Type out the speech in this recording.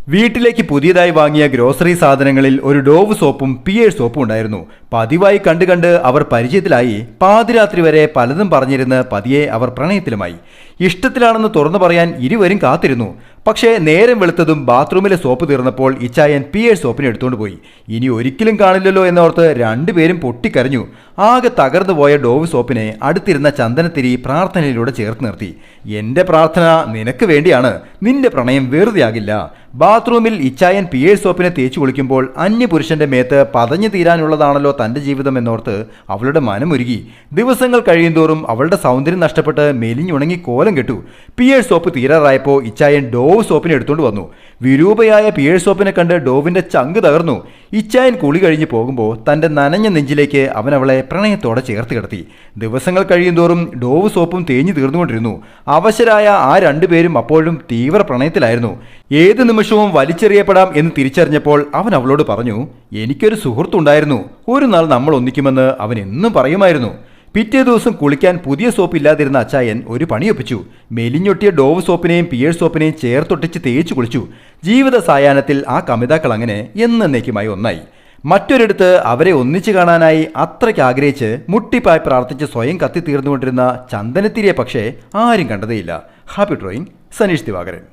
വീട്ടിലേക്ക് പുതിയതായി വാങ്ങിയ ഗ്രോസറി സാധനങ്ങളിൽ ഒരു ഡോവ് സോപ്പും പിയേഴ്സ് സോപ്പും ഉണ്ടായിരുന്നു. പതിവായി കണ്ട് അവർ പരിചയത്തിലായി. പാതിരാത്രി വരെ പലതും പറഞ്ഞിരുന്ന് പതിയെ അവർ പ്രണയത്തിലുമായി. ഇഷ്ടത്തിലാണെന്ന് തുറന്നു പറയാൻ ഇരുവരും കാത്തിരുന്നു. പക്ഷേ നേരം വെളുത്തതും ബാത്റൂമിലെ സോപ്പ് തീർന്നപ്പോൾ ഇച്ചായൻ പിയേഴ്സ് സോപ്പിനെ എടുത്തുകൊണ്ട് പോയി. ഇനി ഒരിക്കലും കാണില്ലല്ലോ എന്നോർത്ത് രണ്ടുപേരും പൊട്ടിക്കരഞ്ഞു. ആകെ തകർന്നു പോയ ഡോവ് സോപ്പിനെ അടുത്തിരുന്ന ചന്ദനത്തിരി പ്രാർത്ഥനയിലൂടെ ചേർത്ത് നിർത്തി. എന്റെ പ്രാർത്ഥന നിനക്ക് വേണ്ടിയാണ്, നിന്റെ പ്രണയം വെറുതെയാകില്ല. ബാത്റൂമിൽ ഇച്ചായൻ പിയേഴ്സ് സോപ്പിനെ തേച്ചു കുളിക്കുമ്പോൾ അന്യപുരുഷന്റെ മേത്ത് പതഞ്ഞു തീരാനുള്ളതാണല്ലോ തന്റെ ജീവിതം എന്നോർത്ത് അവളുടെ മനമൊരുകി. ദിവസങ്ങൾ കഴിയുന്തോറും അവളുടെ സൗന്ദര്യം നഷ്ടപ്പെട്ട് മെലിഞ്ഞുണങ്ങി കോലം കെട്ടു. പിയേഴ്സ് സോപ്പ് തീരാറായപ്പോൾ ഇച്ചായൻ ഡോവ് സോപ്പിനെ എടുത്തുകൊണ്ട് വന്നു. വിരൂപയായ പിയേഴ്സ് സോപ്പിനെ കണ്ട് ഡോവിന്റെ ചങ്ക് തകർന്നു. ഇച്ചായൻ കുളി കഴിഞ്ഞ് പോകുമ്പോൾ തന്റെ നനഞ്ഞ നെഞ്ചിലേക്ക് അവൻ അവളെ പ്രണയത്തോടെ ചേർത്ത് കിടത്തി. ദിവസങ്ങൾ കഴിയുന്തോറും ഡോവ് സോപ്പും തേഞ്ഞു തീർന്നുകൊണ്ടിരുന്നു. അവശരായ ആ രണ്ടുപേരും അപ്പോഴും തീവ്ര പ്രണയത്തിലായിരുന്നു. ഏത് നിമിഷവും വലിച്ചെറിയപ്പെടാം എന്ന് തിരിച്ചറിഞ്ഞപ്പോൾ അവൻ അവളോട് പറഞ്ഞു, എനിക്കൊരു സുഹൃത്തുണ്ടായിരുന്നു, ഒരു നാൾ നമ്മൾ ഒന്നിക്കുമെന്ന് അവൻ എന്നും പറയുമായിരുന്നു. പിറ്റേ ദിവസം കുളിക്കാൻ പുതിയ സോപ്പ് ഇല്ലാതിരുന്ന അച്ചായൻ ഒരു പണിയൊപ്പിച്ചു. മെലിഞ്ഞൊട്ടിയ ഡോവ് സോപ്പിനെയും പിയേഴ്സ് സോപ്പിനെയും ചേർത്തൊട്ടിച്ച് തേച്ചു കുളിച്ചു. ജീവിത സായാഹ്നത്തിൽ ആ കമിതാക്കൾ അങ്ങനെ എന്നേക്കുമായി ഒന്നായി. മറ്റൊരിടത്ത് അവരെ ഒന്നിച്ചു കാണാനായി അത്രയ്ക്ക് ആഗ്രഹിച്ച് മുട്ടിപ്പായി പ്രാർത്ഥിച്ച് സ്വയം കത്തിത്തീർന്നുകൊണ്ടിരുന്ന ചന്ദനത്തിരിയെ പക്ഷേ ആരും കണ്ടതേയില്ല. Happy drawing, Saneesh Divakaran.